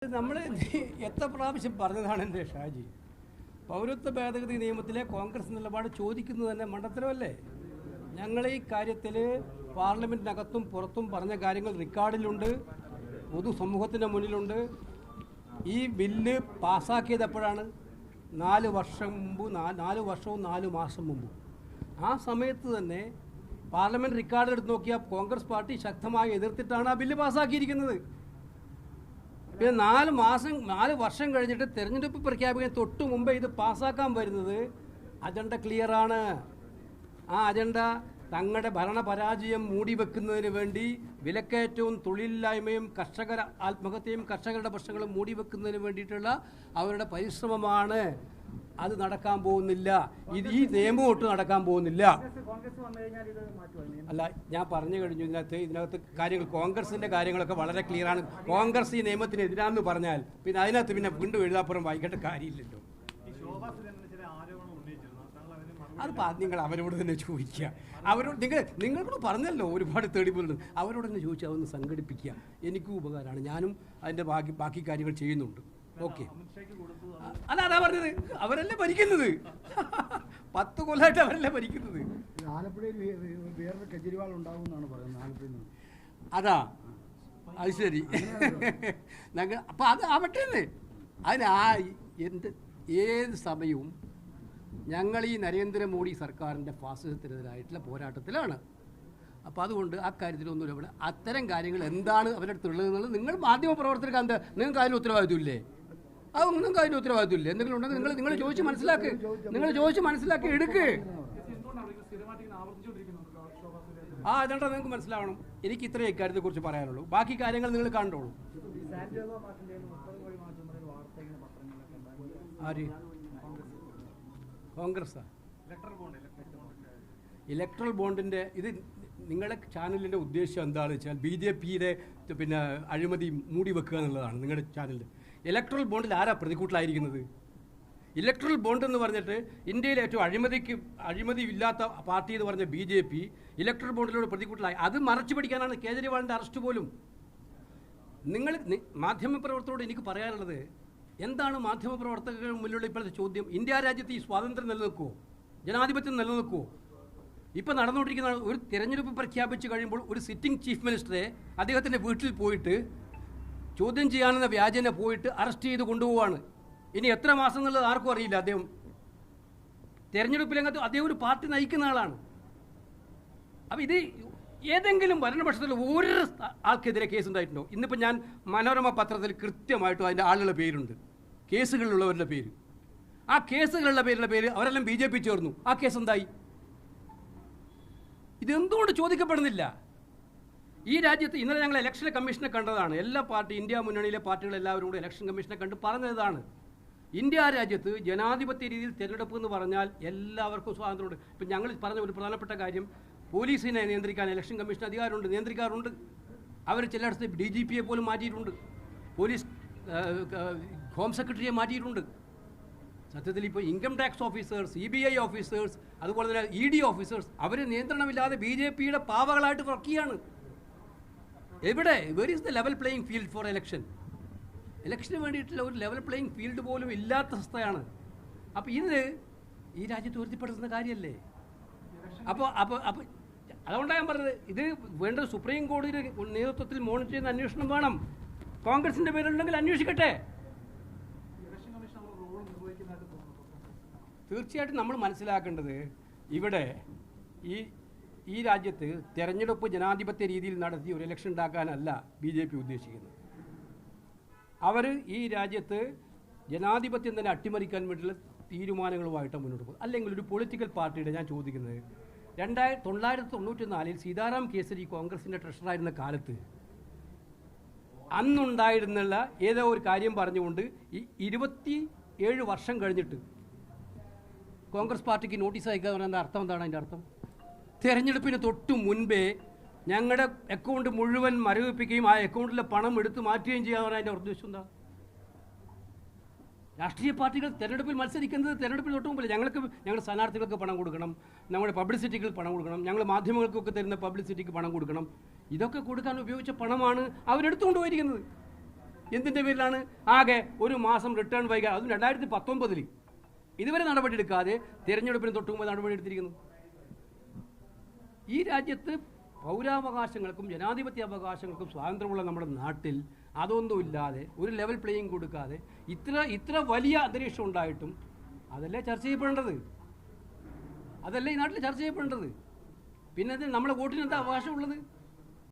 നമ്മൾ എത്ര പ്രാവശ്യം പറഞ്ഞതാണ് എൻ്റെ ഷാജി, പൗരത്വ ഭേദഗതി നിയമത്തിലെ കോൺഗ്രസ് നിലപാട് ചോദിക്കുന്നത് തന്നെ മണ്ടത്തരമല്ലേ? ഞങ്ങൾ ഈ കാര്യത്തിൽ പാർലമെൻറ്റിനകത്തും പുറത്തും പറഞ്ഞ കാര്യങ്ങൾ റെക്കോർഡിലുണ്ട്, പൊതുസമൂഹത്തിൻ്റെ മുന്നിലുണ്ട്. ഈ ബില്ല് പാസ്സാക്കിയത് എപ്പോഴാണ്? 4 വർഷം മുമ്പ്, 4 വർഷവും 4 മാസം മുമ്പ്. ആ സമയത്ത് തന്നെ പാർലമെൻറ്റ് റെക്കോർഡ് എടുത്ത് നോക്കിയാൽ കോൺഗ്രസ് പാർട്ടി ശക്തമായി എതിർത്തിട്ടാണ് ആ ബില്ല് പാസ്സാക്കിയിരിക്കുന്നത്. പിന്നെ 4 വർഷം കഴിഞ്ഞിട്ട് തെരഞ്ഞെടുപ്പ് പ്രഖ്യാപിക്കാൻ തൊട്ട് മുമ്പേ ഇത് പാസ്സാക്കാൻ വരുന്നത് അജണ്ട ക്ലിയറാണ്. ആ അജണ്ട തങ്ങളുടെ ഭരണപരാജയം മൂടിവെക്കുന്നതിന് വേണ്ടി വിലക്കയറ്റവും തൊഴിലില്ലായ്മയും കർഷകർ ആത്മഹത്യയും കർഷകരുടെ പ്രശ്നങ്ങളും മൂടിവെക്കുന്നതിന് വേണ്ടിയിട്ടുള്ള അവരുടെ പരിശ്രമമാണ്. അത് നടക്കാൻ പോകുന്നില്ല. ഈ നിയമം ഒട്ടും നടക്കാൻ പോകുന്നില്ല. അല്ല, ഞാൻ പറഞ്ഞു കഴിഞ്ഞു. ഇതിനകത്ത് കാര്യങ്ങൾ, കോൺഗ്രസിൻ്റെ കാര്യങ്ങളൊക്കെ വളരെ ക്ലിയറാണ്. കോൺഗ്രസ് ഈ നിയമത്തിന് എതിരാണെന്ന് പറഞ്ഞാൽ പിന്നെ അതിനകത്ത് പിന്നെ വീണ്ടും എഴുതാപ്പുറം വായിക്കേണ്ട കാര്യമില്ലല്ലോ. അത് നിങ്ങൾ അവരോട് തന്നെ ചോദിക്കുക. അവരോട് നിങ്ങളോട് പറഞ്ഞല്ലോ ഒരുപാട് തേടിപ്പോലുണ്ട്. അവരോട് തന്നെ ചോദിച്ചാൽ അതൊന്ന് സംഘടിപ്പിക്കുക. എനിക്കും ഉപകാരമാണ്. ഞാനും അതിൻ്റെ ബാക്കി കാര്യങ്ങൾ ചെയ്യുന്നുണ്ട്. ഓക്കെ, അല്ല അതാ പറഞ്ഞത്. അവരല്ലേ ഭരിക്കുന്നത്. 10 കൊല്ലമായിട്ട് അവരല്ലേ ഭരിക്കുന്നത്. അതാ, അത് ശരി. അപ്പം അത് ആവട്ടെ. അതിന് ഏത് സമയവും ഞങ്ങൾ ഈ നരേന്ദ്രമോദി സർക്കാരിൻ്റെ ഫാസിസത്തിനെതിരായിട്ടുള്ള പോരാട്ടത്തിലാണ്. അപ്പോൾ അതുകൊണ്ട് ആ കാര്യത്തിലൊന്നുമില്ല. ഇവിടെ അത്തരം കാര്യങ്ങൾ എന്താണ് അവരുടെ അടുത്തുള്ളതെന്നുള്ളത് നിങ്ങൾ മാധ്യമപ്രവർത്തകർക്ക് നിങ്ങൾക്ക് അതിന് ഉത്തരവാദിത്വമില്ലേ? അതൊന്നും അതിന് ഉത്തരവാദിത്വമില്ല. എന്തെങ്കിലും ഉണ്ടെങ്കിൽ നിങ്ങൾ ചോദിച്ച് മനസ്സിലാക്ക്. എടുക്ക്. അതെന്താ നിങ്ങൾക്ക് മനസ്സിലാവണം. എനിക്ക് ഇത്രയും ഇക്കാര്യത്തെക്കുറിച്ച് പറയാനുള്ളൂ. ബാക്കി കാര്യങ്ങൾ നിങ്ങൾ കണ്ടോളൂ. ആര്? കോൺഗ്രസ്സാ? ഇലക്ട്രൽ ബോണ്ടിൻ്റെ ഇത് നിങ്ങളുടെ ചാനലിൻ്റെ ഉദ്ദേശം എന്താണെന്ന് വെച്ചാൽ BJPയുടെ പിന്നെ അഴിമതി മൂടി വെക്കുക എന്നുള്ളതാണ് നിങ്ങളുടെ ചാനലിൽ. ഇലക്ട്രൽ ബോണ്ടിൽ ആരാ പ്രതികൂട്ടിലായിരിക്കുന്നത്? ഇലക്ട്രൽ ബോണ്ട് എന്ന് പറഞ്ഞിട്ട് ഇന്ത്യയിലെ ഏറ്റവും അഴിമതി ഇല്ലാത്ത പാർട്ടി എന്ന് പറഞ്ഞ BJP ഇലക്ട്രൽ ബോണ്ടിലൂടെ പ്രതികൂട്ടിലായി. അത് മറച്ചു പിടിക്കാനാണ് കേജ്രിവാളിൻ്റെ അറസ്റ്റ് പോലും. നിങ്ങൾ മാധ്യമപ്രവർത്തകരോട് എനിക്ക് പറയാനുള്ളത്, എന്താണ് മാധ്യമപ്രവർത്തകർക്ക് മുന്നിലുള്ള ഇപ്പോഴത്തെ ചോദ്യം? ഇന്ത്യ രാജ്യത്ത് ഈ സ്വാതന്ത്ര്യം നിലനിൽക്കുമോ? ജനാധിപത്യം നിലനിൽക്കുമോ? ഇപ്പോൾ നടന്നുകൊണ്ടിരിക്കുന്ന ഒരു തിരഞ്ഞെടുപ്പ് പ്രഖ്യാപിച്ചു കഴിയുമ്പോൾ ഒരു സിറ്റിംഗ് ചീഫ് മിനിസ്റ്ററെ അദ്ദേഹത്തിൻ്റെ വീട്ടിൽ പോയിട്ട് ചോദ്യം ചെയ്യാനെന്ന വ്യാജേന പോയിട്ട് അറസ്റ്റ് ചെയ്ത് കൊണ്ടുപോവാണ്. ഇനി എത്ര മാസം എന്നുള്ളത് ആർക്കും അറിയില്ല. അദ്ദേഹം തെരഞ്ഞെടുപ്പ് രംഗത്ത് അദ്ദേഹം ഒരു പാർട്ടി നയിക്കുന്ന ആളാണ്. അപ്പോൾ ഇത് ഏതെങ്കിലും ഭരണപക്ഷത്തിൽ ഒരു ആൾക്കെതിരെ കേസുണ്ടായിട്ടുണ്ടോ? ഇന്നിപ്പോൾ ഞാൻ മനോരമ പത്രത്തിൽ കൃത്യമായിട്ടും അതിൻ്റെ ആളുകളുടെ പേരുണ്ട്, കേസുകളിലുള്ളവരുടെ പേര്. ആ കേസുകളുടെ പേര് അവരെല്ലാം BJP ചേർന്നു. ആ കേസ് എന്തായി? ഇതെന്തുകൊണ്ട് ചോദിക്കപ്പെടുന്നില്ല? ഈ രാജ്യത്ത് ഇന്നലെ ഞങ്ങൾ ഇലക്ഷൻ കമ്മീഷനെ കണ്ടതാണ്. എല്ലാ ഇന്ത്യ മുന്നണിയിലെ പാർട്ടികളെല്ലാവരും കൂടി ഇലക്ഷൻ കമ്മീഷനെ കണ്ട് പറഞ്ഞതാണ്, ഇന്ത്യ രാജ്യത്ത് ജനാധിപത്യ രീതിയിൽ തിരഞ്ഞെടുപ്പ് എന്ന് പറഞ്ഞാൽ എല്ലാവർക്കും സ്വാതന്ത്ര്യമുണ്ട്. ഇപ്പം ഞങ്ങൾ പറഞ്ഞ ഒരു പ്രധാനപ്പെട്ട കാര്യം, പോലീസിനെ നിയന്ത്രിക്കാൻ ഇലക്ഷൻ കമ്മീഷൻ അധികാരമുണ്ട്, നിയന്ത്രിക്കാറുണ്ട്. അവർ ചിലയിടത്ത് DGPയെ പോലും മാറ്റിയിട്ടുണ്ട്, പോലീസ് ഹോം സെക്രട്ടറിയെ മാറ്റിയിട്ടുണ്ട്. സത്യത്തിൽ ഇപ്പോൾ income tax officers, CBI officers, അതുപോലെ തന്നെ ED ഓഫീസേഴ്സ്, അവർ നിയന്ത്രണമില്ലാതെ BJPയുടെ പാവകളായിട്ട് വർക്കുകയാണ്. എവിടെ? Were is the level playing field four ഇലക്ഷന് വേണ്ടിയിട്ടുള്ള ഒരു ലെവൽ പ്ലേയിങ് ഫീൽഡ് പോലും ഇല്ലാത്ത അവസ്ഥയാണ്. അപ്പോൾ ഇത് ഈ രാജ്യത്ത് ഉയർത്തിപ്പെടുത്തുന്ന കാര്യമല്ലേ? അപ്പോൾ അതുകൊണ്ടാണ് ഞാൻ പറഞ്ഞത്, ഇത് വേണ്ടത് സുപ്രീം കോടതിയുടെ നേതൃത്വത്തിൽ മോണിറ്റർ ചെയ്യുന്ന അന്വേഷണം വേണം. കോൺഗ്രസിൻ്റെ പേരുണ്ടെങ്കിൽ അന്വേഷിക്കട്ടെ. തീർച്ചയായിട്ടും നമ്മൾ മനസ്സിലാക്കേണ്ടത്, ഇവിടെ ഈ രാജ്യത്ത് തെരഞ്ഞെടുപ്പ് ജനാധിപത്യ രീതിയിൽ നടത്തി ഒരു ഇലക്ഷൻ ഉണ്ടാക്കാനല്ല BJP ഉദ്ദേശിക്കുന്നത്. അവർ ഈ രാജ്യത്ത് ജനാധിപത്യം തന്നെ അട്ടിമറിക്കാൻ വേണ്ടിയുള്ള തീരുമാനങ്ങളുമായിട്ടാണ് മുന്നോട്ട് പോകുന്നത്. അല്ലെങ്കിൽ ഒരു പൊളിറ്റിക്കൽ പാർട്ടിയുടെ, ഞാൻ ചോദിക്കുന്നത്, 1994 സീതാറാം കേസരി കോൺഗ്രസിൻ്റെ ട്രഷറായിരുന്ന കാലത്ത് അന്നുണ്ടായിരുന്നുള്ള ഏതോ ഒരു കാര്യം പറഞ്ഞുകൊണ്ട് ഈ 27 വർഷം കഴിഞ്ഞിട്ട് കോൺഗ്രസ് പാർട്ടിക്ക് നോട്ടീസ് അയക്കുക എന്ന് പറഞ്ഞാൽ അർത്ഥം എന്താണ്? അതിൻ്റെ അർത്ഥം, തെരഞ്ഞെടുപ്പിന് തൊട്ട് മുൻപേ ഞങ്ങളുടെ അക്കൗണ്ട് മുഴുവൻ മരവിപ്പിക്കുകയും ആ അക്കൗണ്ടിലെ പണം എടുത്ത് മാറ്റുകയും ചെയ്യാന്ന് പറഞ്ഞാൽ അതിൻ്റെ ഉദ്ദേശം എന്താ? രാഷ്ട്രീയ പാർട്ടികൾ തെരഞ്ഞെടുപ്പിൽ മത്സരിക്കുന്നത് തെരഞ്ഞെടുപ്പിൽ തൊട്ട് മുമ്പില്ല. ഞങ്ങളുടെ സ്ഥാനാർത്ഥികൾക്ക് പണം കൊടുക്കണം, നമ്മുടെ പബ്ലിസിറ്റിക്ക് പണം കൊടുക്കണം, ഞങ്ങൾ മാധ്യമങ്ങൾക്കൊക്കെ തരുന്ന പബ്ലിസിറ്റിക്ക് പണം കൊടുക്കണം. ഇതൊക്കെ കൊടുക്കാൻ ഉപയോഗിച്ച പണമാണ് അവരെടുത്തുകൊണ്ട് പോയിരിക്കുന്നത്. എന്തിൻ്റെ പേരിലാണ് ആകെ ഒരു മാസം റിട്ടേൺ വൈകാതെ, അതും 2019 ഇതുവരെ നടപടിയെടുക്കാതെ തിരഞ്ഞെടുപ്പിന് തൊട്ട് മുമ്പ് നടപടിയെടുത്തിരിക്കുന്നു. ഈ രാജ്യത്ത് പൗരാവകാശങ്ങൾക്കും ജനാധിപത്യ അവകാശങ്ങൾക്കും സ്വാതന്ത്ര്യമുള്ള നമ്മുടെ നാട്ടിൽ അതൊന്നുമില്ലാതെ ഒരു ലെവൽ പ്ലേയിങ് കൊടുക്കാതെ ഇത്ര വലിയ അന്തരീക്ഷം ഉണ്ടായിട്ടും അതല്ലേ ചർച്ച ചെയ്യപ്പെടേണ്ടത്? അതല്ലേ ഈ നാട്ടിൽ ചർച്ച ചെയ്യപ്പെടേണ്ടത്? പിന്നെ നമ്മളെ വോട്ടിന് എന്താ അവകാശമുള്ളത്?